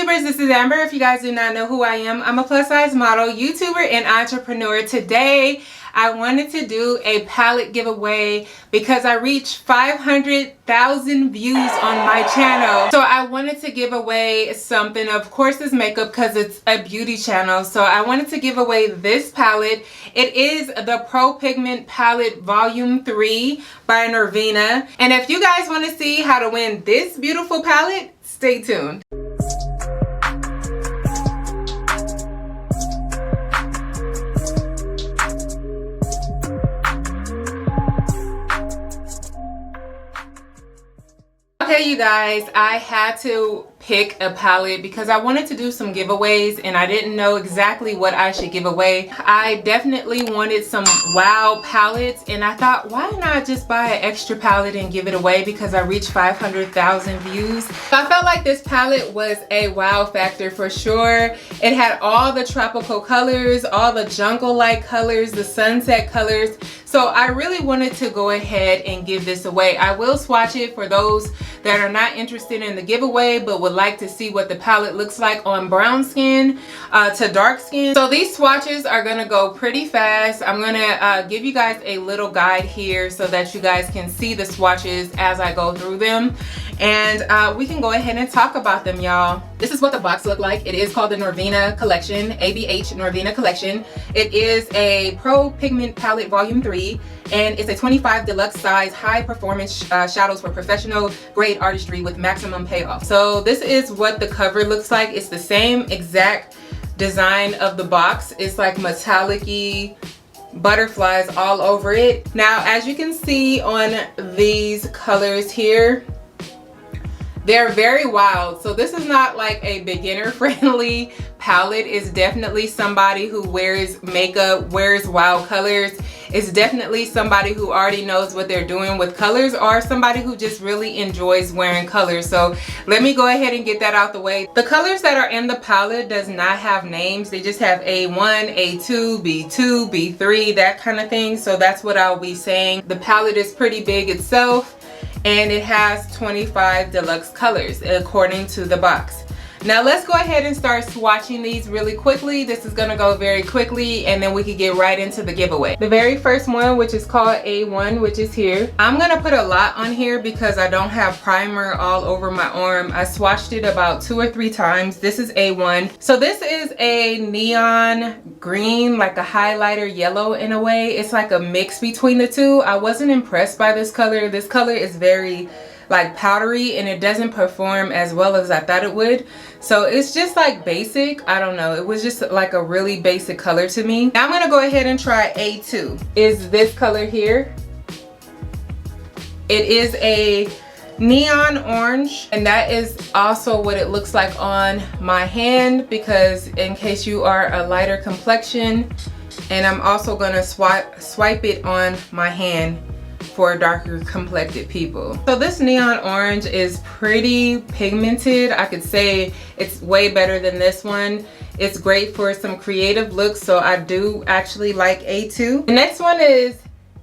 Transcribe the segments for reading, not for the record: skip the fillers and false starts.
YouTubers, this is Amber. If you guys do not know who I am, I'm a plus size model, YouTuber, and entrepreneur. Today, I wanted to do a palette giveaway because I reached 500,000 views on my channel. So I wanted to give away something. Of course, it's makeup because it's a beauty channel. So I wanted to give away this palette. It is the Pro Pigment Palette Volume 3 by Norvina. And if you guys want to see how to win this beautiful palette, stay tuned. Okay, you guys, I had to pick a palette because I wanted to do some giveaways and I didn't know exactly what I should give away. I definitely wanted some wow palettes and I thought, why not just buy an extra palette and give it away because I reached 500,000 views. So I felt like this palette was a wow factor for sure. It had all the tropical colors, all the jungle-like colors, the sunset colors. So I really wanted to go ahead and give this away. I will swatch it for those that are not interested in the giveaway but would like to see what the palette looks like on brown skin to dark skin. So these swatches are gonna go pretty fast. I'm gonna give you guys a little guide here so that you guys can see the swatches as I go through them, and we can go ahead and talk about them, y'all. This is what the box looked like. It is called the Norvina collection, ABH Norvina collection. It is a Pro Pigment Palette Volume 3, and it's a 25 deluxe size high performance shadows for professional grade artistry with maximum payoff. So this is what the cover looks like. It's the same exact design of the box. It's like metallic-y butterflies all over it. Now, as you can see on these colors here, they're very wild. So this is not like a beginner friendly palette. It's definitely somebody who wears makeup, wears wild colors. It's definitely somebody who already knows what they're doing with colors, or somebody who just really enjoys wearing colors. So let me go ahead and get that out the way. The colors that are in the palette does not have names. They just have A1, A2, B2, B3, that kind of thing. So that's what I'll be saying. The palette is pretty big itself, and it has 25 deluxe colors according to the box. Now let's go ahead and start swatching these really quickly. This is gonna go very quickly and then we can get right into the giveaway. The very first one, which is called A1, which is here. I'm gonna put a lot on here because I don't have primer all over my arm. I swatched it about 2 or 3 times. This is A1. So this is a neon green, like a highlighter yellow in a way. It's like a mix between the two. I wasn't impressed by this color. This color is very like powdery and it doesn't perform as well as I thought it would. So it's just like basic. I don't know. It was just like a really basic color to me. Now I'm going to go ahead and try A2. Is this color here. It is a neon orange, and that is also what it looks like on my hand, because in case you are a lighter complexion, and I'm also going to swipe it on my hand for darker complected people. So this neon orange is pretty pigmented. I could say it's way better than this one. It's great for some creative looks, so I do actually like A2. The next one is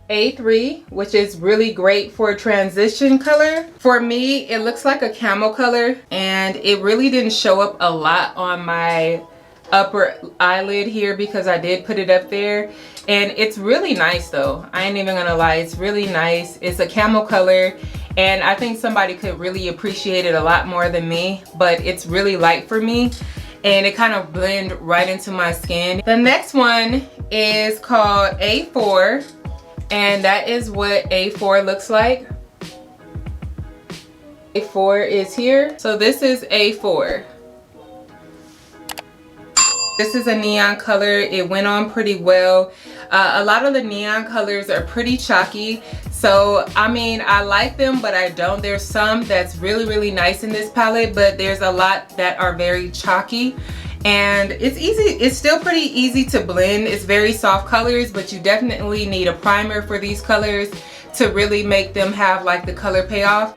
A3, which is really great for transition color. For me, it looks like a camel color, and it really didn't show up a lot on my upper eyelid here because I did put it up there, and it's really nice though. I ain't even gonna lie, it's really nice. It's a camel color and I think somebody could really appreciate it a lot more than me, but it's really light for me and it kind of blend right into my skin. The next one is called A4, and that is what A4 looks like. A4 is here. So this is A4. This is a neon color. It went on pretty well. A lot of the neon colors are pretty chalky. So, I mean, I like them, but I don't. There's some that's really, really nice in this palette, but there's a lot that are very chalky. And it's easy. It's still pretty easy to blend. It's very soft colors, but you definitely need a primer for these colors to really make them have like the color payoff.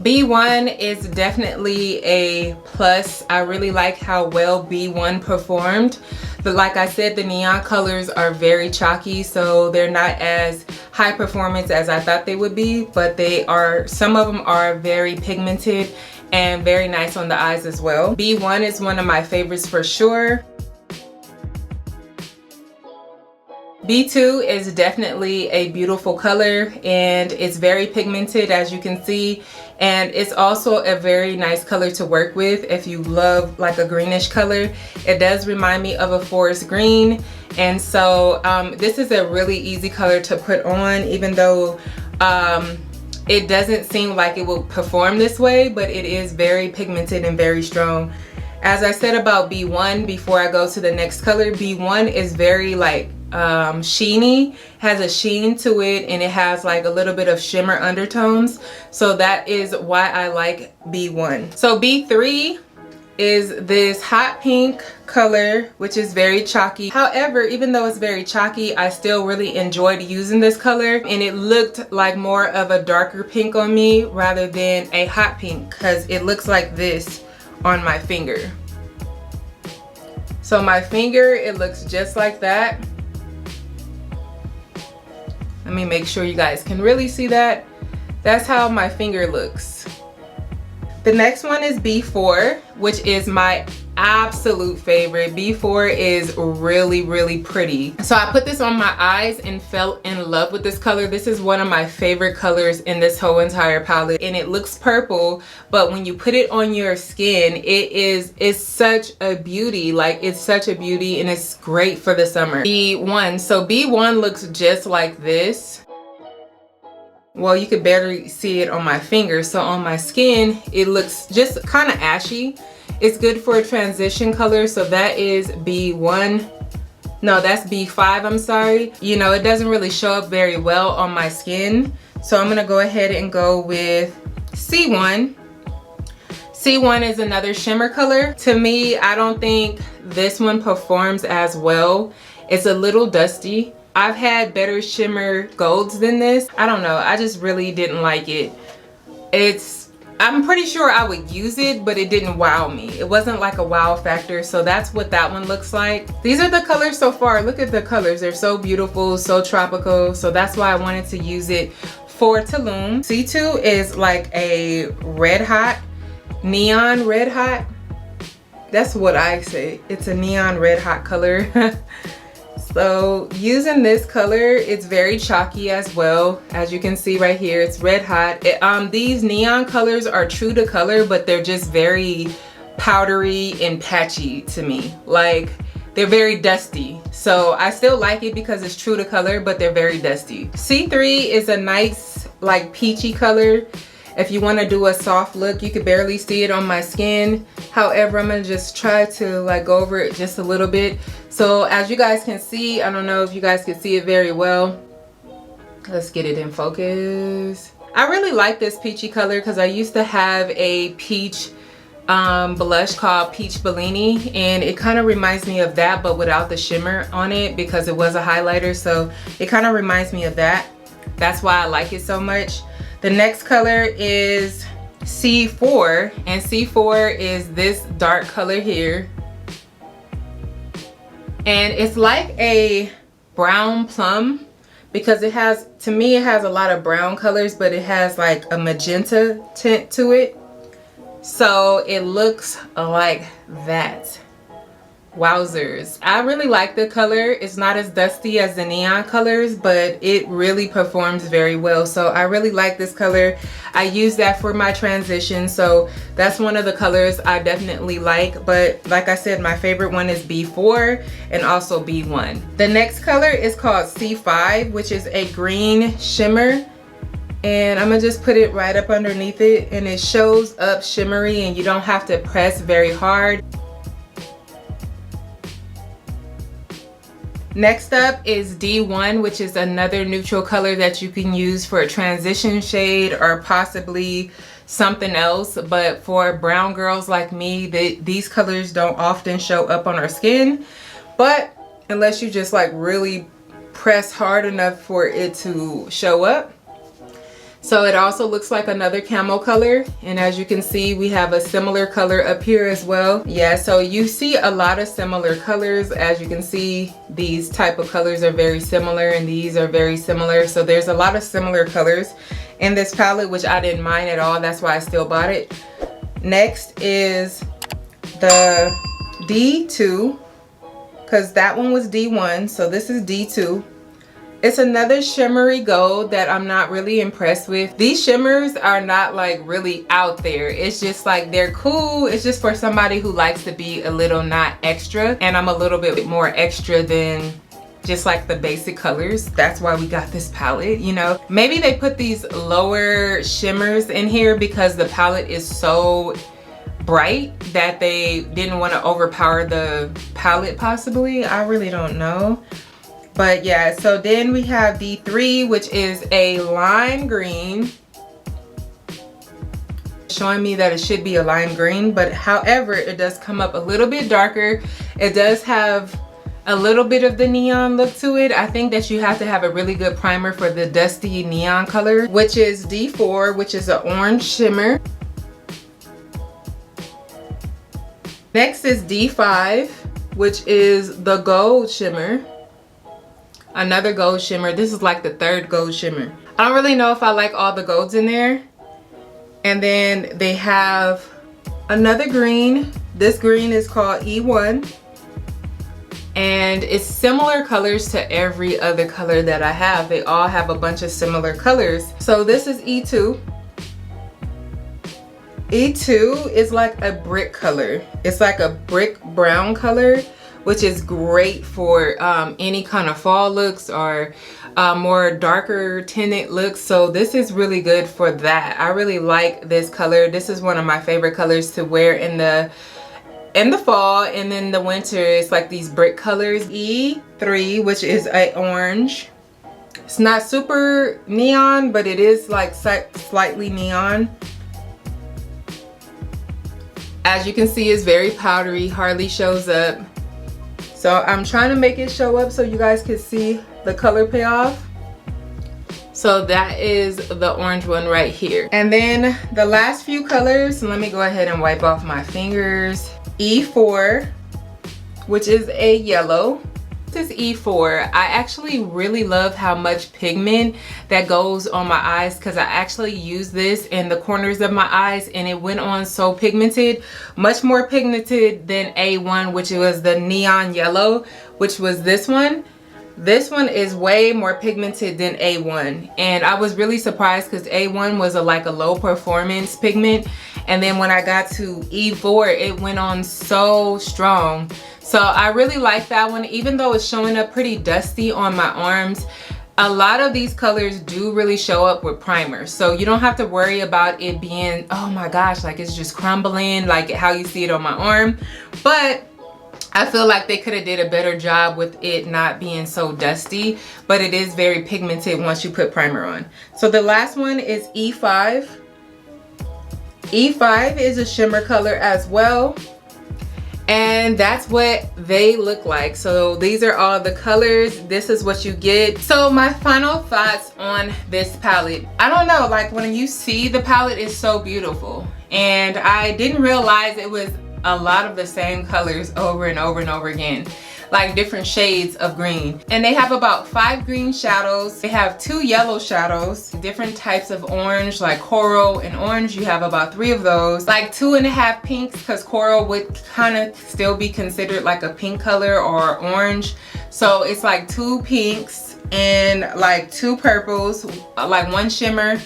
B1 is definitely a plus. I really like how well B1 performed. But like I said, the neon colors are very chalky, so they're not as high performance as I thought they would be, but they are, some of them are very pigmented and very nice on the eyes as well. B1 is one of my favorites for sure. B2 is definitely a beautiful color, and it's very pigmented, as you can see, and it's also a very nice color to work with if you love like a greenish color. It does remind me of a forest green, and so this is a really easy color to put on, even though it doesn't seem like it will perform this way, but it is very pigmented and very strong. As I said about B1 before I go to the next color, B1 is very like sheeny, has a sheen to it, and it has like a little bit of shimmer undertones, so that is why I like B1. So B3 is this hot pink color, which is very chalky. However, even though it's very chalky, I still really enjoyed using this color, and it looked like more of a darker pink on me rather than a hot pink, because it looks like this on my finger. So my finger, it looks just like that. Let me make sure you guys can really see that. That's how my finger looks. The next one is B4, which is my absolute favorite. B4 is really, really pretty. So I put this on my eyes and fell in love with this color. This is one of my favorite colors in this whole entire palette, and it looks purple, but when you put it on your skin, it's such a beauty. Like, it's such a beauty, and it's great for the summer. B1, so B1 looks just like this. Well, you could barely see it on my finger. So on my skin, it looks just kind of ashy. It's good for a transition color. So that is B1. No, that's B5, I'm sorry. You know, it doesn't really show up very well on my skin. So I'm gonna go ahead and go with C1. C1 is another shimmer color. To me, I don't think this one performs as well. It's a little dusty. I've had better shimmer golds than this. I don't know, I just really didn't like it. I'm pretty sure I would use it, but it didn't wow me. It wasn't like a wow factor, so that's what that one looks like. These are the colors so far. Look at the colors, they're so beautiful, so tropical, so that's why I wanted to use it for Tulum. C2 is like a red hot, neon red hot. That's what I say. It's a neon red hot color. So using this color, it's very chalky as well. As you can see right here, it's red hot. These neon colors are true to color, but they're just very powdery and patchy to me. Like, they're very dusty. So I still like it because it's true to color, but they're very dusty. C3 is a nice like peachy color. If you want to do a soft look, you could barely see it on my skin. However, I'm going to just try to like go over it just a little bit. So as you guys can see, I don't know if you guys can see it very well. Let's get it in focus. I really like this peachy color because I used to have a peach blush called Peach Bellini, and it kind of reminds me of that, but without the shimmer on it because it was a highlighter. So it kind of reminds me of that. That's why I like it so much. The next color is C4, and C4 is this dark color here. And it's like a brown plum because it has, to me, it has a lot of brown colors, but it has like a magenta tint to it. So it looks like that. Wowzers. I really like the color. It's not as dusty as the neon colors, but it really performs very well. So I really like this color. I use that for my transition, so that's one of the colors I definitely like. But like I said, my favorite one is B4 and also B1. The next color is called C5, which is a green shimmer. And I'm gonna just put it right up underneath it, and it shows up shimmery and you don't have to press very hard. Next up is D1, which is another neutral color that you can use for a transition shade or possibly something else. But for brown girls like me, these colors don't often show up on our skin. But unless you just like really press hard enough for it to show up. So it also looks like another camo color, and as you can see, we have a similar color up here as well. Yeah, so you see a lot of similar colors. As you can see, these type of colors are very similar, and these are very similar. So there's a lot of similar colors in this palette, which I didn't mind at all. That's why I still bought it. Next is the D2, because that one was D1, so this is D2. It's another shimmery gold that I'm not really impressed with. These shimmers are not like really out there. It's just like they're cool. It's just for somebody who likes to be a little not extra. And I'm a little bit more extra than just like the basic colors. That's why we got this palette, you know. Maybe they put these lower shimmers in here because the palette is so bright that they didn't want to overpower the palette possibly. I really don't know. But yeah, so then we have D3, which is a lime green, showing me that it should be a lime green, but however, it does come up a little bit darker. It does have a little bit of the neon look to it. I think that you have to have a really good primer for the dusty neon color, which is D4, which is an orange shimmer. Next is D5, which is the gold shimmer. Another gold shimmer. This is like the third gold shimmer. I don't really know if I like all the golds in there. And then they have another green. This green is called E1. And it's similar colors to every other color that I have. They all have a bunch of similar colors. So this is E2. E2 is like a brick color. It's like a brick brown color, which is great for any kind of fall looks or more darker tinted looks. So this is really good for that. I really like this color. This is one of my favorite colors to wear in the fall, and then the winter. It's like these brick colors. E3, which is a orange. It's not super neon, but it is like slightly neon. As you can see, it's very powdery, hardly shows up. So I'm trying to make it show up so you guys can see the color payoff. So that is the orange one right here. And then the last few colors, let me go ahead and wipe off my fingers. E4, which is a yellow. This is E4. I actually really love how much pigment that goes on my eyes, because I actually use this in the corners of my eyes and it went on so pigmented, much more pigmented than A1, which was the neon yellow, which was this one. This one is way more pigmented than A1, and I was really surprised because A1 was like a low performance pigment, and then when I got to E4, it went on so strong. So I really like that one, even though it's showing up pretty dusty on my arms. A lot of these colors do really show up with primer, so you don't have to worry about it being, oh my gosh, like it's just crumbling like how you see it on my arm. But I feel like they could have did a better job with it not being so dusty, but it is very pigmented once you put primer on. So the last one is E5. E5 is a shimmer color as well, and that's what they look like. So these are all the colors. This is what you get. So my final thoughts on this palette. I don't know, like when you see the palette, it's so beautiful, and I didn't realize it was a lot of the same colors over and over and over again, like different shades of green. And they have about 5 green shadows. They have 2 yellow shadows, different types of orange, like coral and orange. You have about 3 of those, like 2.5 pinks, because coral would kind of still be considered like a pink color or orange. So it's like 2 pinks and like 2 purples, like 1 shimmer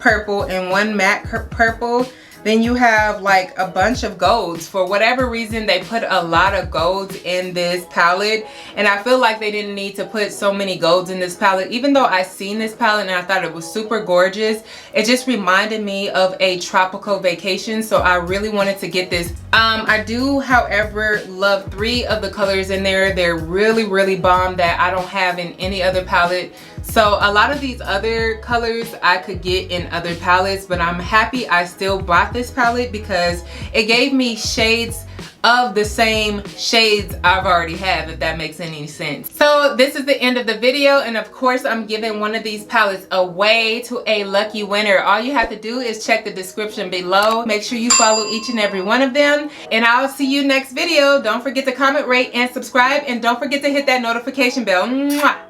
purple and 1 matte purple. Then you have like a bunch of golds. For whatever reason, they put a lot of golds in this palette, and I feel like they didn't need to put so many golds in this palette. Even though I seen this palette and I thought it was super gorgeous, it just reminded me of a tropical vacation, so I really wanted to get this. I do, however, love 3 of the colors in there. They're really, really bomb that I don't have in any other palette. So a lot of these other colors I could get in other palettes, but I'm happy I still bought this palette because it gave me shades of the same shades I've already have, if that makes any sense. So this is the end of the video, and of course I'm giving one of these palettes away to a lucky winner. All you have to do is check the description below. Make sure you follow each and every one of them, and I'll see you next video. Don't forget to comment, rate, and subscribe, and don't forget to hit that notification bell. Mwah!